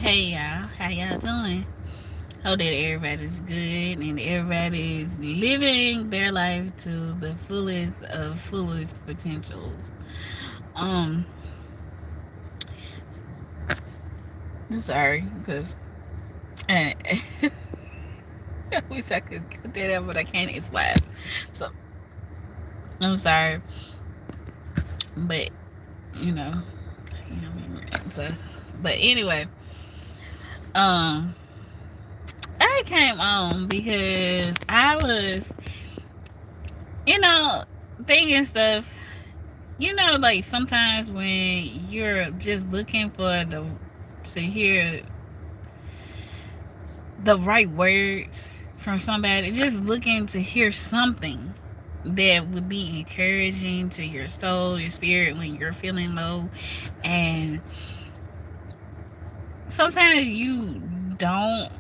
Hey y'all, how y'all doing? Hope that everybody's good and everybody's living their life to the fullest of fullest potentials. Um, I'm sorry because I, I wish I could cut that out, but I can't. It's live, so I'm sorry. But you know, so. But anyway, um, I came on because I was, you know, thinking stuff. Like sometimes when you're just looking for the to hear the right words from somebody, just looking to hear something that would be encouraging to your soul, your spirit when you're feeling low. And sometimes don't,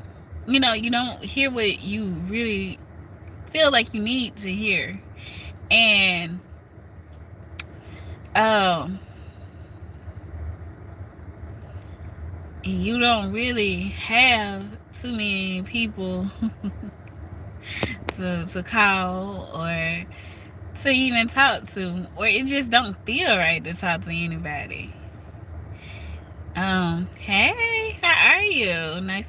you don't hear what you really feel like you need to hear. And um you don't really have too many people to call or to even talk to, or it just don't feel right to talk to anybody. Hey, how are you? Nice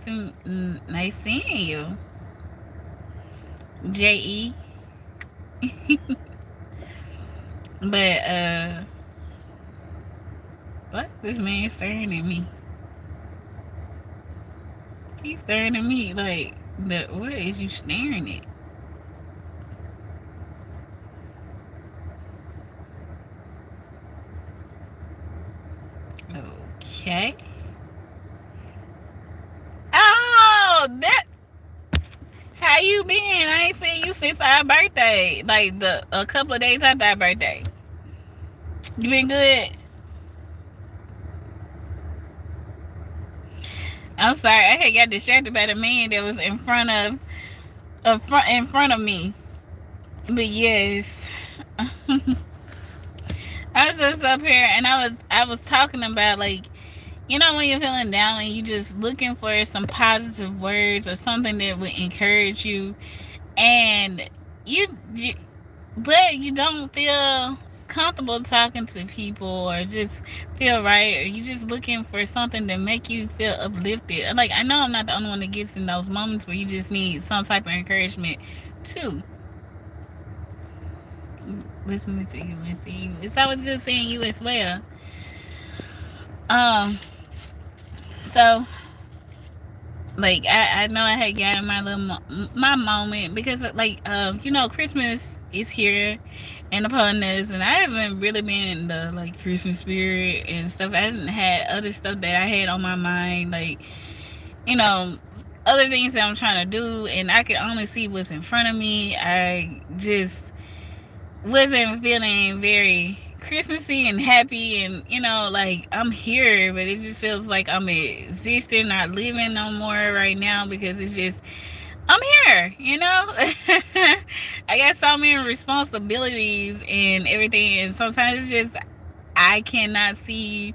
seeing you, Je. But what? This man staring at me. He's staring at me like, what is you staring at? Okay. Oh, that. How you been? I ain't seen you since our birthday. Like a couple of days after our birthday. You been good? I'm sorry, I had got distracted by the man that was in front of me. But yes, I was just up here and I was talking about, like, when you're feeling down and you just looking for some positive words or something that would encourage you, and you but you don't feel comfortable talking to people or just feel right, or you just looking for something to make you feel uplifted. Like, I know I'm not the only one that gets in those moments where you just need some type of encouragement too. Listening to you and seeing you, it's always good seeing you as well. um so, like, I know I had gotten my little my moment because, like, Christmas is here and upon us, and I haven't really been in the, like, Christmas spirit and stuff. I didn't had other stuff that I had on my mind, like, you know other things that I'm trying to do, and I could only see what's in front of me. I just wasn't feeling very Christmassy and happy, and like, I'm here, but it just feels like I'm existing, not living no more right now, because it's just, I'm here. I got so many responsibilities and everything, and sometimes it's just, I cannot see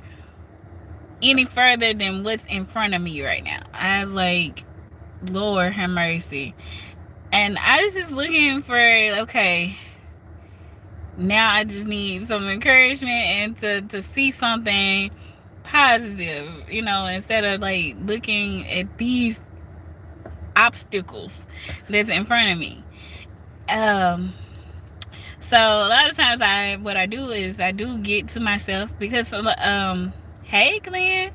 any further than what's in front of me right now. I, like, Lord have mercy. And I was just looking for, okay, now I just need some encouragement and to see something positive, instead of, like, looking at these obstacles that's in front of me. Um, so a lot of times what I do is I do get to myself because, hey Glenn,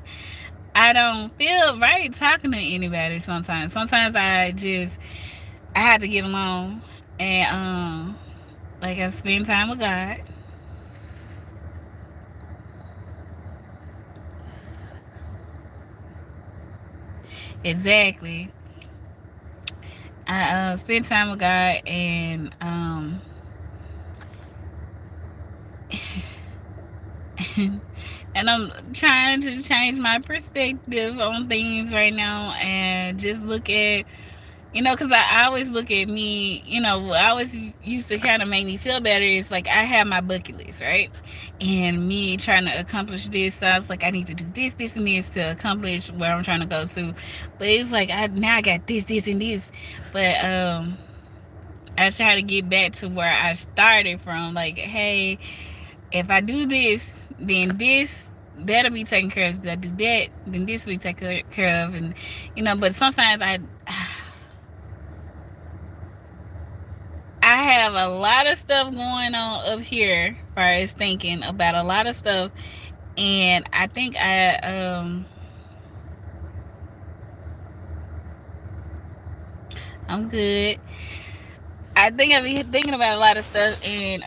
I don't feel right talking to anybody sometimes. Sometimes I have to get alone and, like, I spend time with God. Exactly. I spend time with God, and and I'm trying to change my perspective on things right now and just look at Because I always look at me, what I always used to kind of make me feel better is like I have my bucket list, right? And me trying to accomplish this, so I was like, I need to do this, this, and this to accomplish where I'm trying to go to. But it's like now I got this, and this. But I try to get back to where I started from. Like, hey, if I do this, then this that'll be taken care of. If I do that, then this will be taken care of. And but sometimes I have a lot of stuff going on up here as far as thinking about a lot of stuff, and I think I'm good. I think I've been thinking about a lot of stuff, and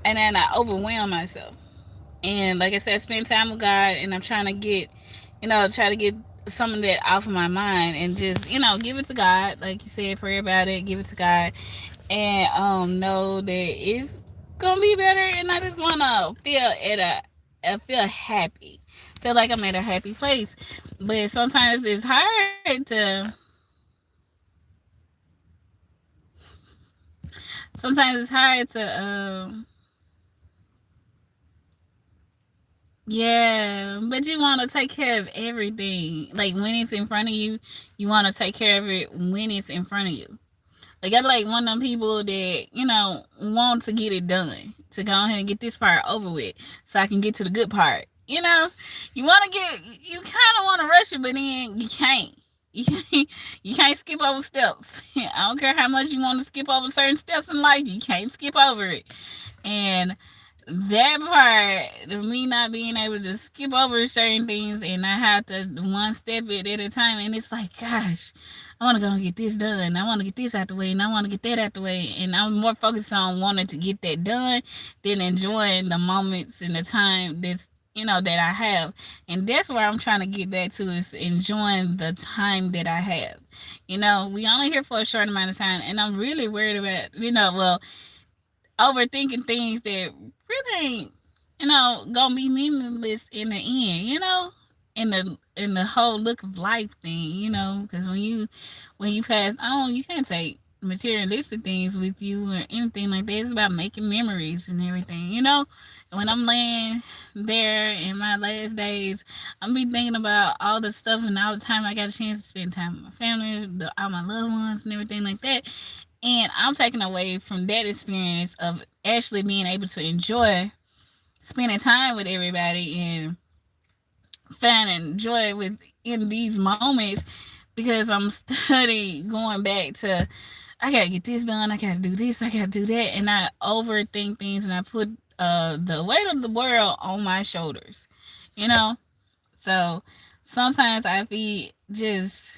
then I overwhelm myself. And like I said, spend time with God, and I'm trying to try to get some of that off of my mind, and just give it to God. Like you said, pray about it, give it to God, and know that it's gonna be better. And I just wanna feel happy, feel like I'm at a happy place. But sometimes it's hard to yeah, but you want to take care of everything. Like when it's in front of you, you want to take care of it when it's in front of you. Like I'm like one of them people that want to get it done, to go ahead and get this part over with, so I can get to the good part. You want to you kind of want to rush it, but then you can't. You can't, you can't skip over steps. I don't care how much you want to skip over certain steps in life, you can't skip over it. And that part of me not being able to skip over certain things, and I have to one step it at a time, and it's like, gosh, I want to go and get this done, I want to get this out the way, and I want to get that out the way, and I'm more focused on wanting to get that done than enjoying the moments and the time that I have. And that's where I'm trying to get back to, is enjoying the time that I have. We only here for a short amount of time, and I'm really worried about overthinking things that really ain't, gonna be meaningless in the end, in the whole look of life thing, because when you pass on, you can't take materialistic things with you or anything like that. It's about making memories and everything, when I'm laying there in my last days, I'm be thinking about all the stuff and all the time I got a chance to spend time with my family, all my loved ones and everything like that. And I'm taking away from that experience of actually being able to enjoy spending time with everybody and finding joy within these moments, because I'm studying going back to, I gotta get this done, I gotta do this, I gotta do that, and I overthink things, and I put the weight of the world on my shoulders, you know. So sometimes I feel just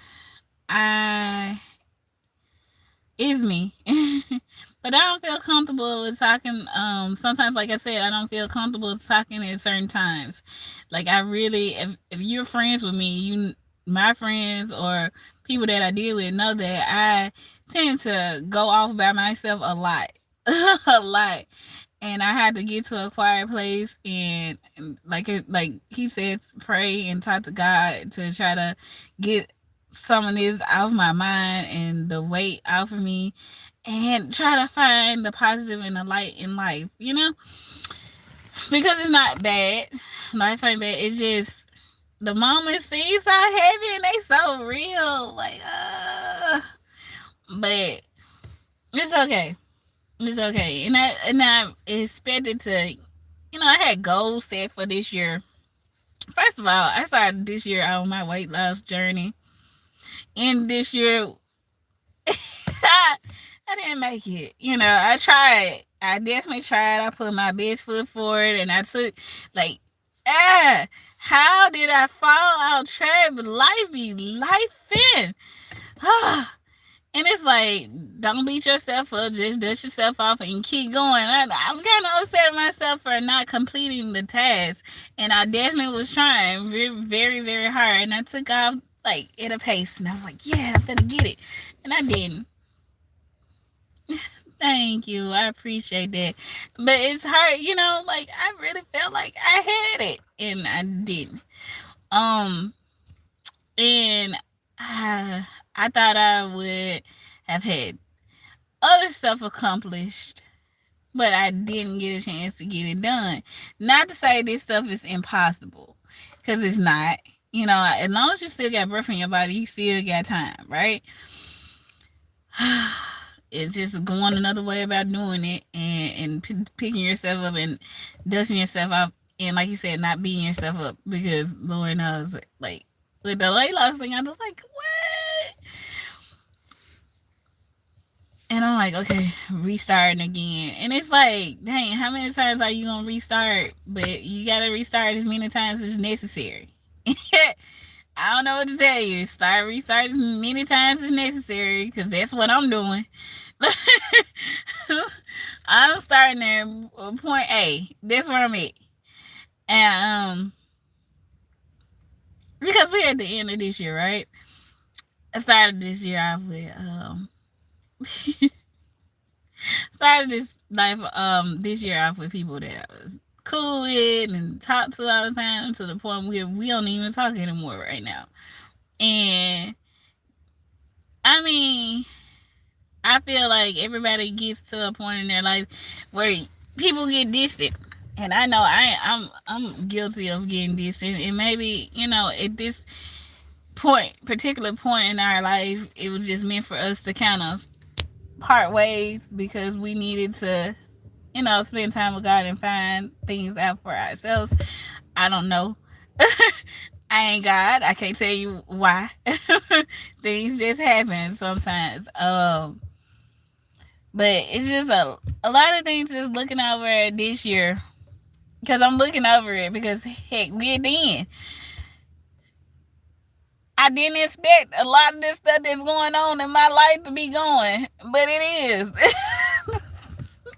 I is me. But I don't feel comfortable with talking. Sometimes, like I said, I don't feel comfortable talking at certain times. Like I really, if you're friends with me, my friends or people that I deal with know that I tend to go off by myself a lot, a lot. And I had to get to a quiet place, and like he says, pray and talk to God to try to get some of this off my mind and the weight off of me, and try to find the positive and the light in life, because it's not bad. Life ain't bad. It's just the moments seem so heavy and they so real. Like, but it's okay. It's okay. And I expected to, I had goals set for this year. First of all, I started this year on my weight loss journey. And this year, I didn't make it. I tried. I definitely tried. I put my best foot forward, and I took, like, how did I fall out track? But life be life in. And it's like, don't beat yourself up. Just dust yourself off and keep going. I'm kind of upset at myself for not completing the task. And I definitely was trying very, very, very hard. And I took off, like, at a pace. And I was like, yeah, I'm gonna get it. And I didn't. Thank you. I appreciate that. But it's hard, like, I really felt like I had it. And I didn't. Um, and I thought I would have had other stuff accomplished, but I didn't get a chance to get it done. Not to say this stuff is impossible, because it's not. You know, as long as you still got breath in your body, you still got time, right? It's just going another way about doing it, and picking yourself up and dusting yourself off, and like you said, not beating yourself up, because Lord knows, like with the weight loss thing, I was like, what? And I'm like, okay, restarting again. And it's like, dang, how many times are you gonna restart? But you gotta restart as many times as necessary. I don't know what to tell you. Restart as many times as necessary, because that's what I'm doing. I'm starting at point A. That's where I'm at. And because we're at the end of this year, right? I started this year off with started this year off with people that I was cool with and talk to all the time, to the point where we don't even talk anymore right now. And I mean, I feel like everybody gets to a point in their life where people get distant. And I know I'm guilty of getting distant. And maybe, at this particular point in our life, it was just meant for us to kind of part ways, because we needed to, spend time with God and find things out for ourselves. I don't know. I ain't God. I can't tell you why. Things just happen sometimes. But it's just a lot of things just looking over this year. Because I'm looking over it, because heck, we're then. I didn't expect a lot of this stuff that's going on in my life to be going, but it is.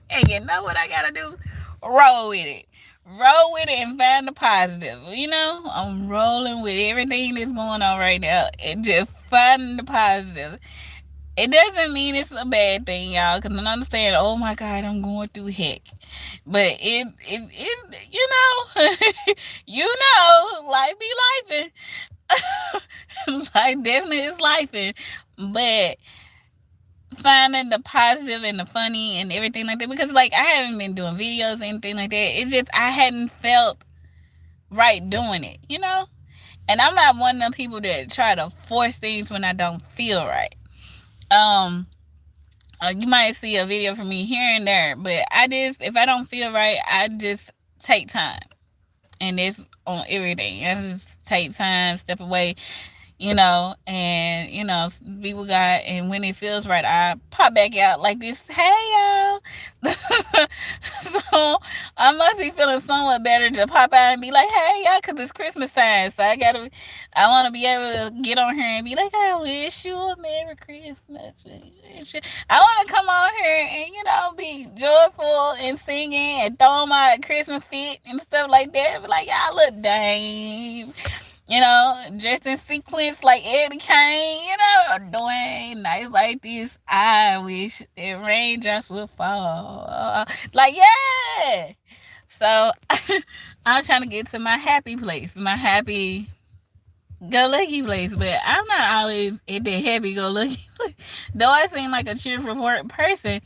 And you know what I gotta do? Roll with it. Roll with it and find the positive. I'm rolling with everything that's going on right now and just finding the positive. It doesn't mean it's a bad thing, y'all, because I understand, oh my God, I'm going through heck. But life be lifing. Life definitely is lifing. But finding the positive and the funny and everything like that, because like I haven't been doing videos or anything like that. It's just I hadn't felt right doing it, And I'm not one of them people that try to force things when I don't feel right. You might see a video from me here and there, but if I don't feel right, I just take time. And it's on everything. I just take time, step away, and be with God. And when it feels right, I pop back out like this. Hey, y'all. So I must be feeling somewhat better to pop out and be like, hey, y'all, because it's Christmas time. So I want to be able to get on here and be like, I wish you a Merry Christmas. I want to come on here and, be joyful and singing and throwing my Christmas fit and stuff like that. Be like, y'all look dang. Dressed in sequins like Eddie Kane, doing nice like this. I wish the raindrops would fall. Like, yeah. So, I'm trying to get to my happy place, my happy go lucky place, but I'm not always at that happy go lucky place. Though I seem like a cheerful person,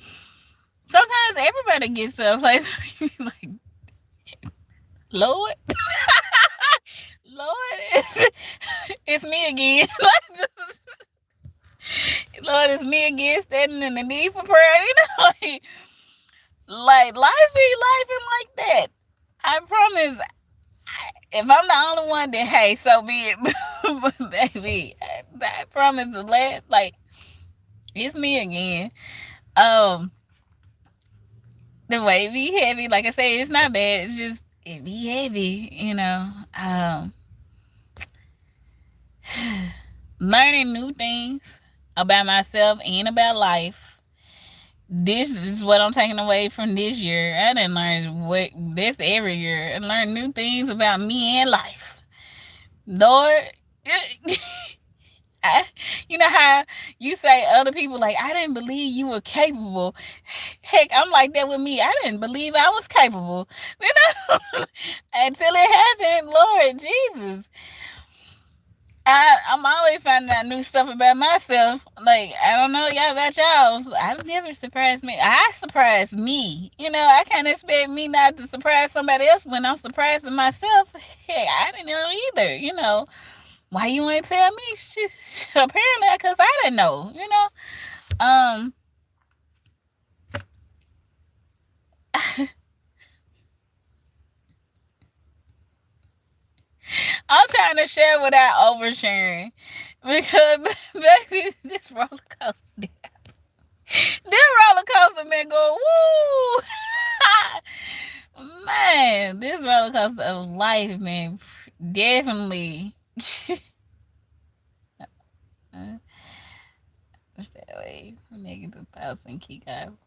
sometimes everybody gets to a place where you're like, Lord. Lord, it's me again. Lord, it's me again, standing in the need for prayer. Like life be life like that. I promise. If I'm the only one, then hey, so be it. But baby, I promise to laugh. Like, it's me again. The way it be heavy, like I say, it's not bad. It's just it be heavy, learning new things about myself and about life. This is what I'm taking away from this year. I didn't learn this every year. I learned new things about me and life. Lord, you know how you say other people, like, I didn't believe you were capable. Heck, I'm like that with me. I didn't believe I was capable. Until it happened, Lord Jesus. I'm always finding out new stuff about myself. Like, I don't know y'all about y'all. I never surprise me. I surprise me. I can't expect me not to surprise somebody else when I'm surprising myself. Heck, I didn't know either. Why you ain't tell me? Apparently, because I didn't know. Um, I'm trying to share without oversharing because, baby, this roller coaster. This roller coaster been going woo. Man, this roller coaster of life, man, definitely. Stay away. -1,000 kick out.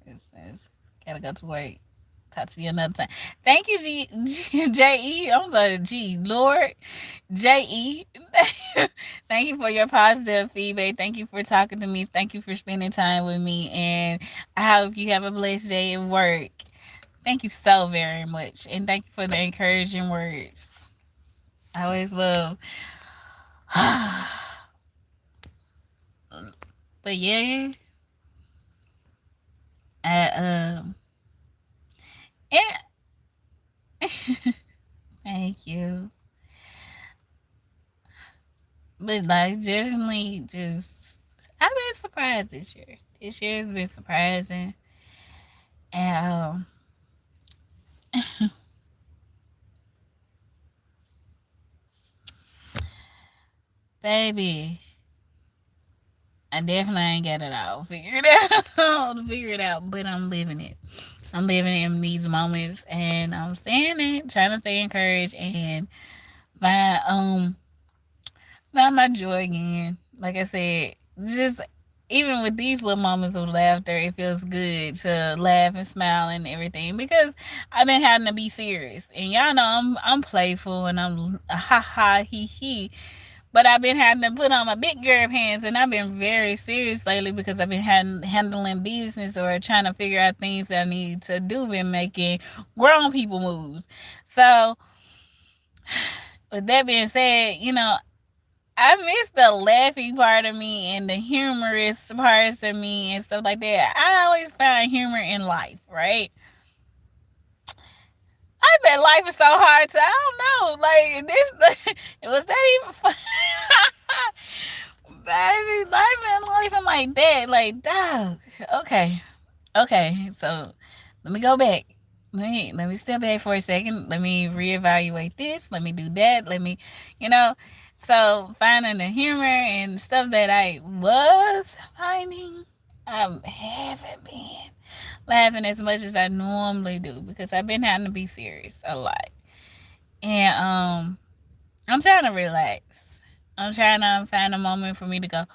It's gotta go to work. Talk to you another time. Thank you, J.E. I'm sorry, G. Lord J.E. Thank you for your positive feedback. Thank you for talking to me. Thank you for spending time with me. And I hope you have a blessed day at work. Thank you so very much. And thank you for the encouraging words. I always love. But yeah, I and thank you. But like definitely just I've been surprised this year. This year has been surprising. And baby, I definitely ain't got it all figured out, but I'm living it. I'm living in these moments and I'm staying in, trying to stay encouraged and find find my joy again. Like I said, just even with these little moments of laughter, it feels good to laugh and smile and everything because I've been having to be serious. And y'all know I'm playful and I'm ha ha he he. But I've been having to put on my big girl pants and I've been very serious lately because I've been handling business or trying to figure out things that I need to do and making grown people moves. So with that being said, I miss the laughing part of me and the humorous parts of me and stuff like that. I always find humor in life, right? I bet life is so hard to, I don't know, like this, was that even fun? Baby, life and like that, like, dog. Okay, so let me go back. Let me step back for a second. Let me reevaluate this. Let me do that. Let me, you know. So finding the humor and stuff that I was finding, I haven't been laughing as much as I normally do because I've been having to be serious a lot. And I'm trying to relax. I'm trying to find a moment for me to go,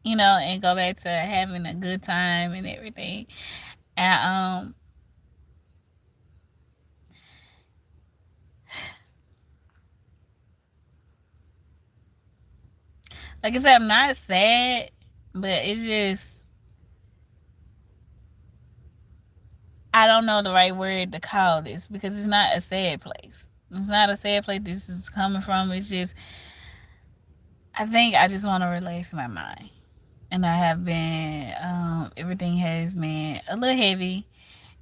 and go back to having a good time and everything. And like I said, I'm not sad, but it's just I don't know the right word to call this because it's not a sad place. It's not a sad place this is coming from. It's just I think I just want to relax my mind. And I have been everything has been a little heavy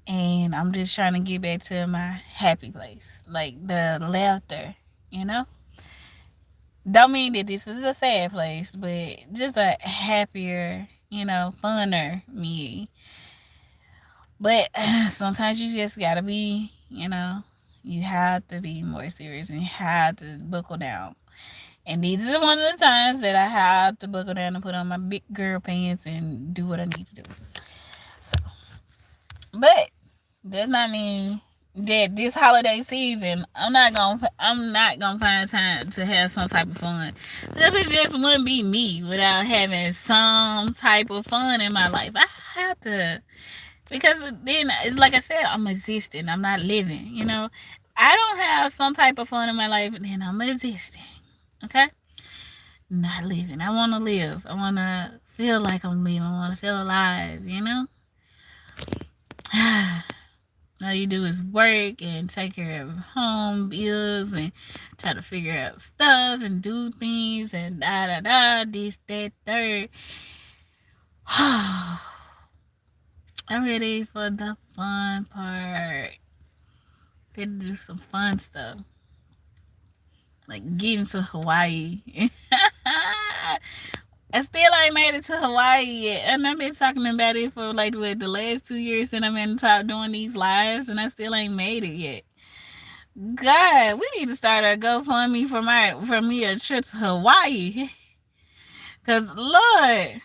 and I'm just trying to get back to my happy place. Like the laughter, you know? Don't mean that this is a sad place, but just a happier, funner me. But sometimes you just gotta be, you have to be more serious and you have to buckle down. And these are one of the times that I have to buckle down and put on my big girl pants and do what I need to do. So, but does not mean that this holiday season I'm not gonna find time to have some type of fun because it just wouldn't be me without having some type of fun in my life. I have to because then it's like I said, I'm existing. I'm not living. I don't have some type of fun in my life, then I'm existing. Okay, not living. I want to live. I want to feel like I'm living. I want to feel alive. All you do is work and take care of home bills and try to figure out stuff and do things and da da da, this, that, third. I'm ready for the fun part. Ready to do some fun stuff. Like getting to Hawaii. I still ain't made it to Hawaii yet. And I've been talking about it for like what, the last 2 years, and I've been doing these lives, and I still ain't made it yet. God, we need to start a GoFundMe for me a trip to Hawaii. Cause Lord,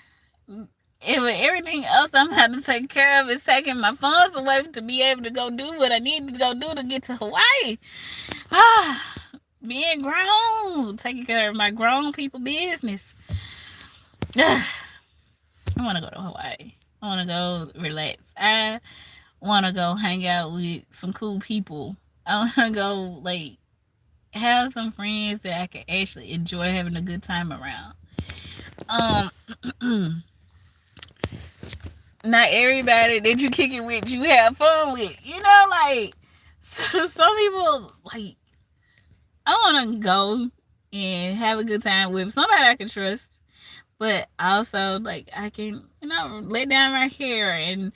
if everything else I'm having to take care of is taking my funds away to be able to go do what I need to go do to get to Hawaii. Being grown, taking care of my grown people business. I want to go to Hawaii. I want to go relax. I want to go hang out with some cool people. I want to go like have some friends that I can actually enjoy having a good time around. Not everybody that you kick it with, you have fun with. You know, like some people like. I want to go and have a good time with somebody I can trust, but also like I can, let down my hair and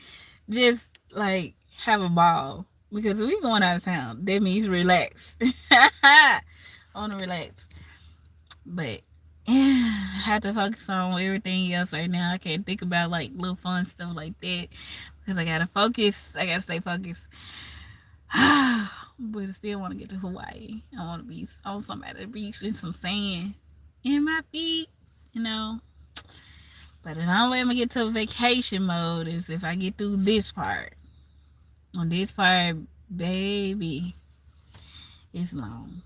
just like have a ball, because we going out of town. That means relax. I want to relax, but I have to focus on everything else right now. I can't think about like little fun stuff like that because I gotta focus. I gotta stay focused. But I still want to get to Hawaii. I want to be on somebody's beach with some sand in my feet, But the only way I'm going to get to vacation mode is if I get through this part. On this part, baby, it's long.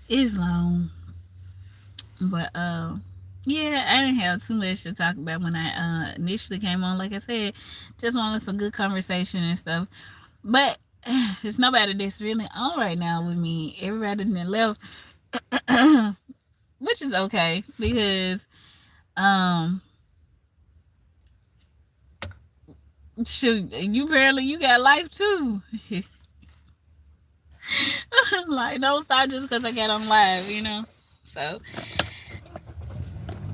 It's long. But, yeah, I didn't have too much to talk about when I initially came on. Like I said, just wanted some good conversation and stuff. But there's nobody that's really on right now with me. Everybody done left, which is okay because, shoot, you got life too. Like, don't start just because I got on live, So,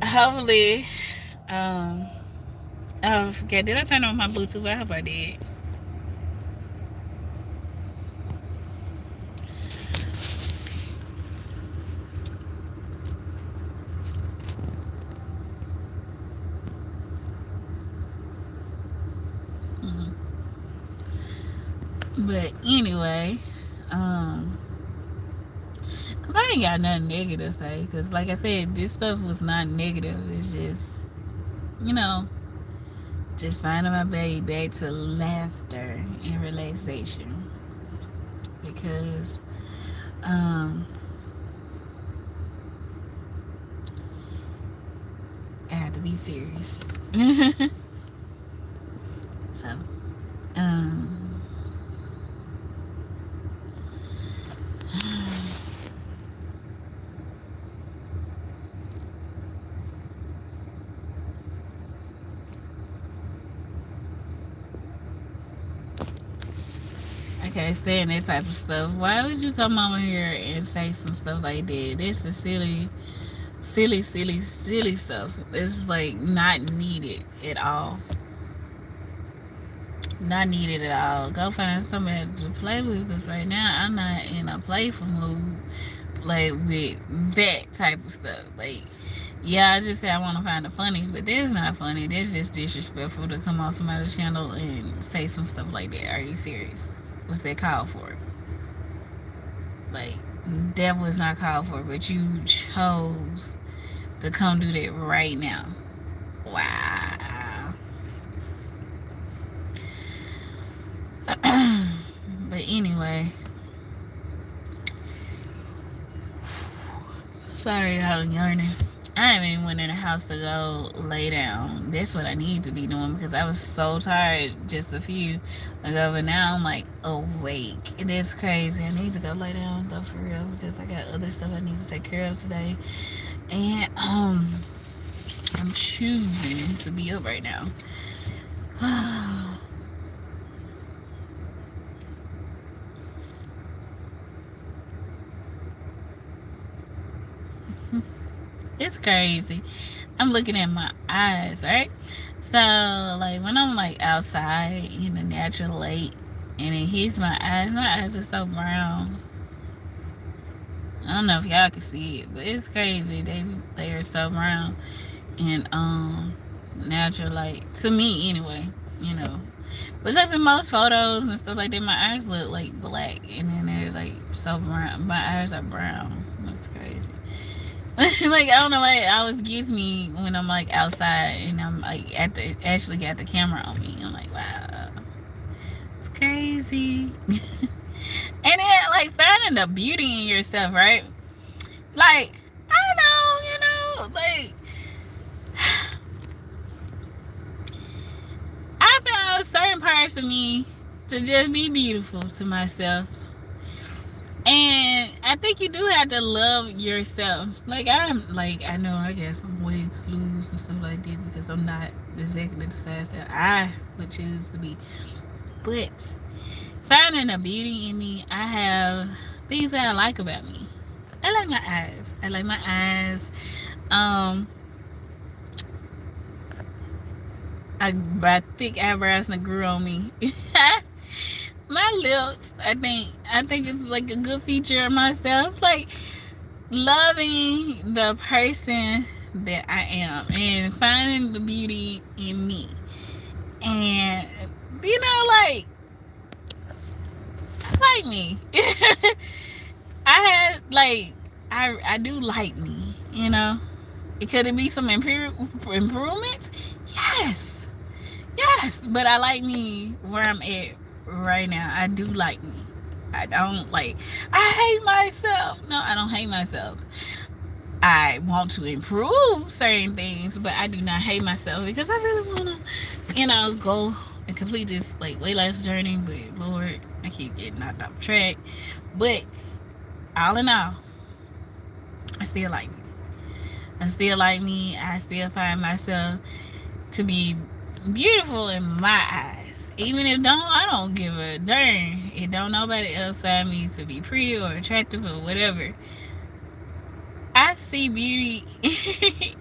hopefully, oh, I forget. Did I turn on my Bluetooth? I hope I did. But anyway, cause I ain't got nothing negative to say. Cause like I said, this stuff was not negative. It's just, just finding my baby back to laughter and relaxation. Because, I have to be serious. So, okay, saying that type of stuff. Why would you come over here and say some stuff like that? This is silly stuff. It's like not needed at all. Not needed at all. Go find somebody to play with, because right now I'm not in a playful mood like with that type of stuff. Like, yeah, I just said I want to find it funny, but that's not funny. That's just disrespectful to come on somebody's channel and say some stuff like that. Are you serious? What's that called for? Like, that was not called for, but you chose to come do that right now. Wow. But anyway, sorry I'm yarning. I ain't even went in the house to go lay down. That's what I need to be doing, because I was so tired just a few ago, but now I'm like awake. It is crazy. I need to go lay down though, for real, because I got other stuff I need to take care of today. And I'm choosing to be up right now. It's crazy. I'm looking at my eyes, right? So, like, when I'm like outside in the natural light and it hits my eyes are so brown. I don't know if y'all can see it, but it's crazy. They are so brown and natural light to me anyway. You know, because in most photos and stuff like that, my eyes look like black, and then they're like so brown. My eyes are brown. That's crazy. Like I don't know why it always gives me when I'm like outside and I'm like actually got the camera on me. I'm like, wow, it's crazy. And then like finding the beauty in yourself, right? Like I know, like I found certain parts of me to just be beautiful to myself. And I think you do have to love yourself. Like I know I got some weight to lose and stuff like that because I'm not exactly the size that I would choose to be. But finding the beauty in me, I have things that I like about me. I like my eyes. I like my eyes. Um, my thick eyebrows that grew on me. My lips, I think it's like a good feature of myself. Like loving the person that I am and finding the beauty in me. And like I like me. I had like I do like me, Could it be some improvements? Yes. Yes, but I like me where I'm at right now. I do like me. I don't like I hate myself. No, I don't hate myself. I want to improve certain things, but I do not hate myself because I really want to, go and complete this like weight loss journey. But Lord, I keep getting knocked off track. But all in all, I still like me. I still like me. I still find myself to be beautiful in my eyes. Even if I don't give a darn. If don't nobody else find me to be pretty or attractive or whatever. I see beauty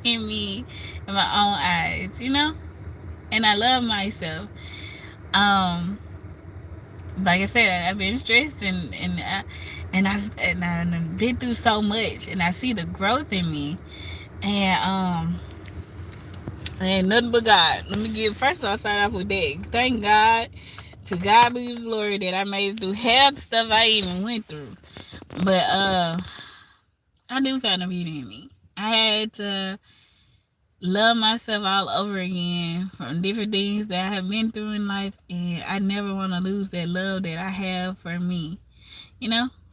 in me in my own eyes. And I love myself. Um, like I said, I've been stressed and I've been through so much, and I see the growth in me, and ain't nothing but God. Let me give first. I'll start off with that. Thank God, to God be the glory that I made it through half the stuff I even went through. But I do find a beauty in me. I had to love myself all over again from different things that I have been through in life, and I never want to lose that love that I have for me.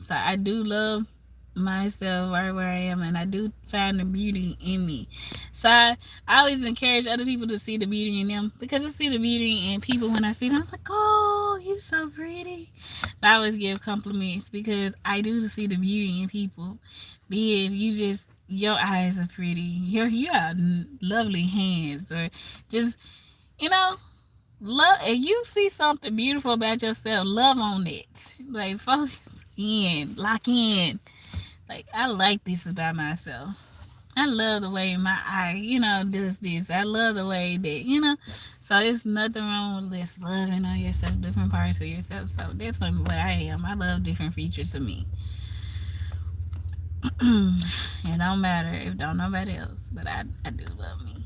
So I do love myself right where I am, and I do find the beauty in me. So I always encourage other people to see the beauty in them, because I see the beauty in people. When I see them, I was like, oh, you so pretty. And I always give compliments because I do see the beauty in people. Be it you just your eyes are pretty, you got lovely hands, or just love. If you see something beautiful about yourself, love on it. Like focus in, lock in. Like I like this about myself. I love the way my eye, does this. I love the way that. So it's nothing wrong with this loving on yourself, different parts of yourself. So that's what I am. I love different features of me. It don't matter if don't nobody else, but I do love me.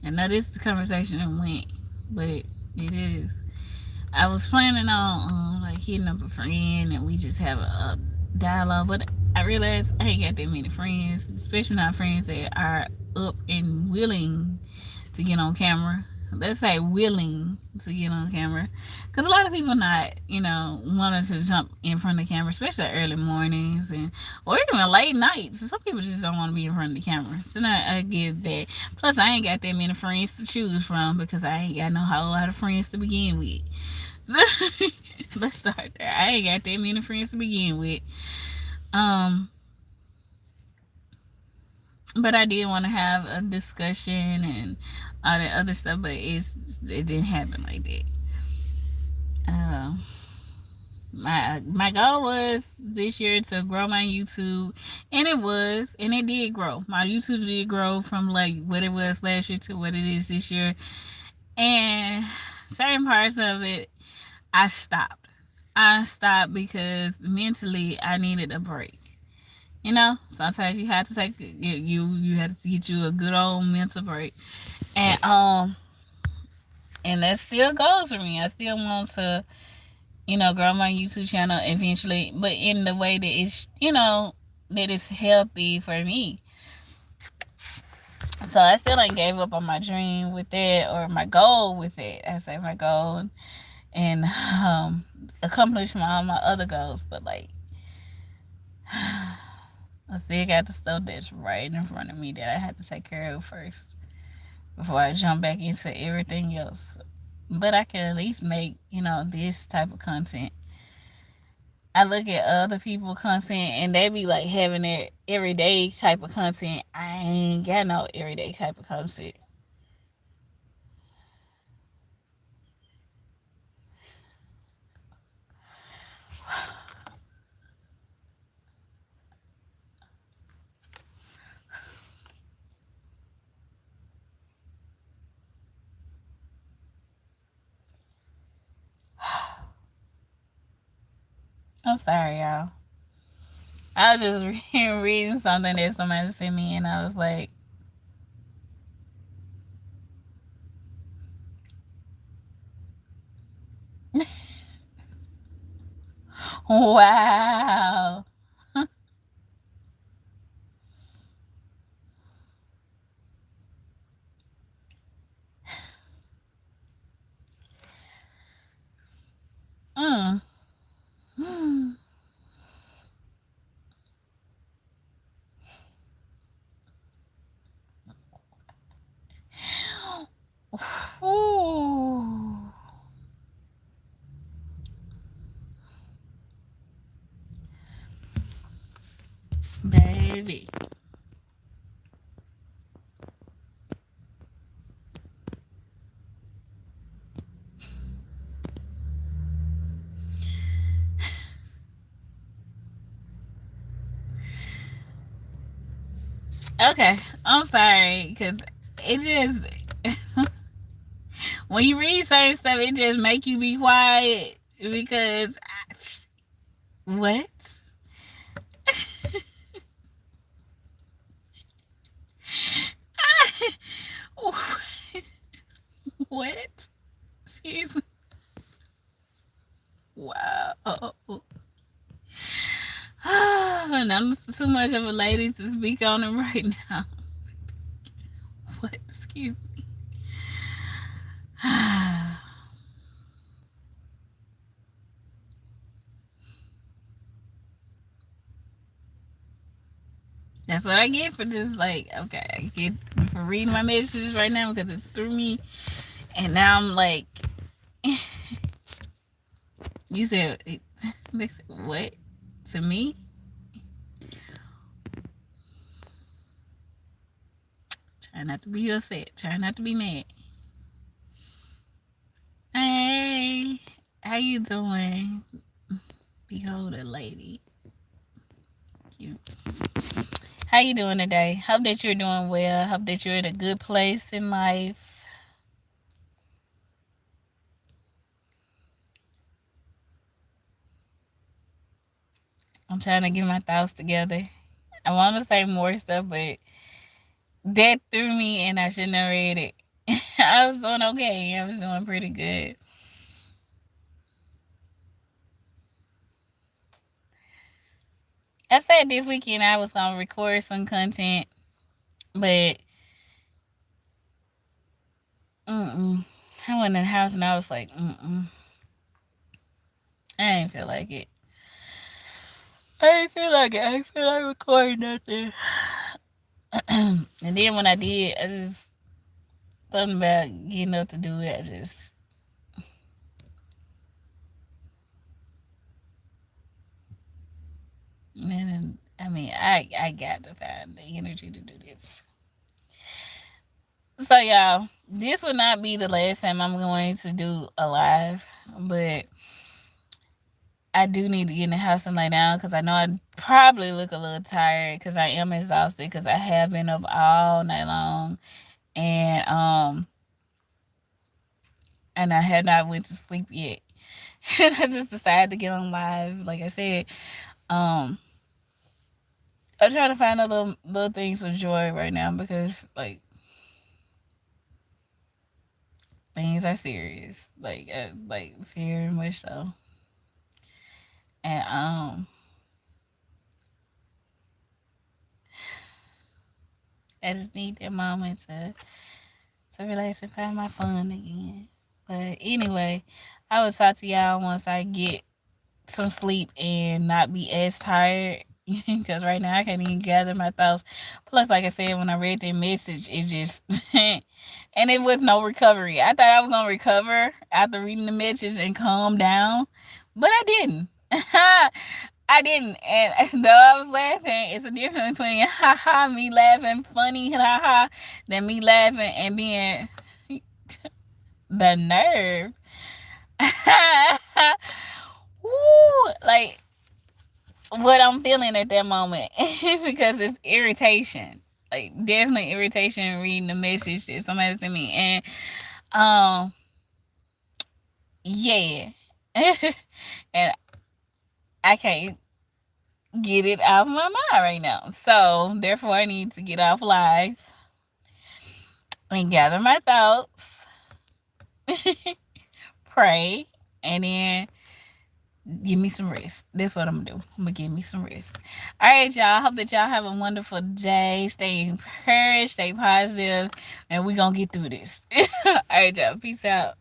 I know this conversation went, but it is. I was planning on like hitting up a friend and we just have a dialogue, but I realized I ain't got that many friends, especially not friends that are up and willing to get on camera. Let's say willing to get on camera, because a lot of people not wanting to jump in front of the camera, especially early mornings or even late nights. Some people just don't want to be in front of the camera. So now I get that. Plus I ain't got that many friends to choose from because I ain't got no whole lot of friends to begin with. Let's start there. I ain't got that many friends to begin with. But I did want to have a discussion and all that other stuff, but it didn't happen like that. My goal was this year to grow my YouTube, and it was, and it did grow. My YouTube did grow from like what it was last year to what it is this year, and certain parts of it I stopped. I stopped because mentally I needed a break. You know, sometimes you have to take you have to get you a good old mental break, and and that still goes for me. I still want to, grow my YouTube channel eventually, but in the way that it's, that it's healthy for me. So I still ain't gave up on my dream with that, or my goal with it. I say my goal, and accomplish all my other goals, but like I still got the stuff that's right in front of me that I have to take care of first before I jump back into everything else. But I can at least make, this type of content. I look at other people content and they be like having that everyday type of content. I ain't got no everyday type of content. I'm sorry, y'all. I was just reading something that somebody sent me, and I was like, wow. Mm. Mm. Ooh. Baby. Okay, I'm sorry because it just when you read certain stuff, it just make you be quiet because what? What? Excuse me. Wow. And I'm too much of a lady to speak on it right now. What? Excuse me. That's what I get for just like, okay, I get for reading my messages right now because it threw me, and now I'm like, you said, they said what to me? Try not to be upset. Try not to be mad. Hey, how you doing? Behold a lady. You. How you doing today? Hope that you're doing well. Hope that you're in a good place in life. I'm trying to get my thoughts together. I want to say more stuff, but that threw me and I shouldn't have read it. I was doing okay. I was doing pretty good. I said this weekend I was going to record some content, but I went in the house and I was like, I ain't feel like it. I ain't feel like it. I ain't feel like recording nothing. And then when I did, I just something about getting up to do it. I just and I mean I got to find the energy to do this. So y'all, this will not be the last time I'm going to do a live, but I do need to get in the house and lay down because I know I probably look a little tired because I am exhausted because I have been up all night long, and I had not went to sleep yet. And I just decided to get on live. Like I said, I'm trying to find a little things of joy right now because things are serious, like very much so. And I just need that moment to relax and find my fun again. But anyway, I will talk to y'all once I get some sleep and not be as tired. Because right now I can't even gather my thoughts. Plus, like I said, when I read that message, it just and it was no recovery. I thought I was gonna recover after reading the message and calm down, but I didn't. I didn't, and though I was laughing, it's a difference between me laughing funny than me laughing and being the nerve. Woo, like what I'm feeling at that moment because it's irritation, like definitely irritation reading the message that somebody sent me, and um yeah, and I can't get it out of my mind right now. So therefore, I need to get off live and gather my thoughts, pray, and then give me some rest. That's what I'm gonna do. I'm gonna give me some rest. All right, y'all. I hope that y'all have a wonderful day. Stay encouraged, stay positive, and we gonna get through this. All right, y'all. Peace out.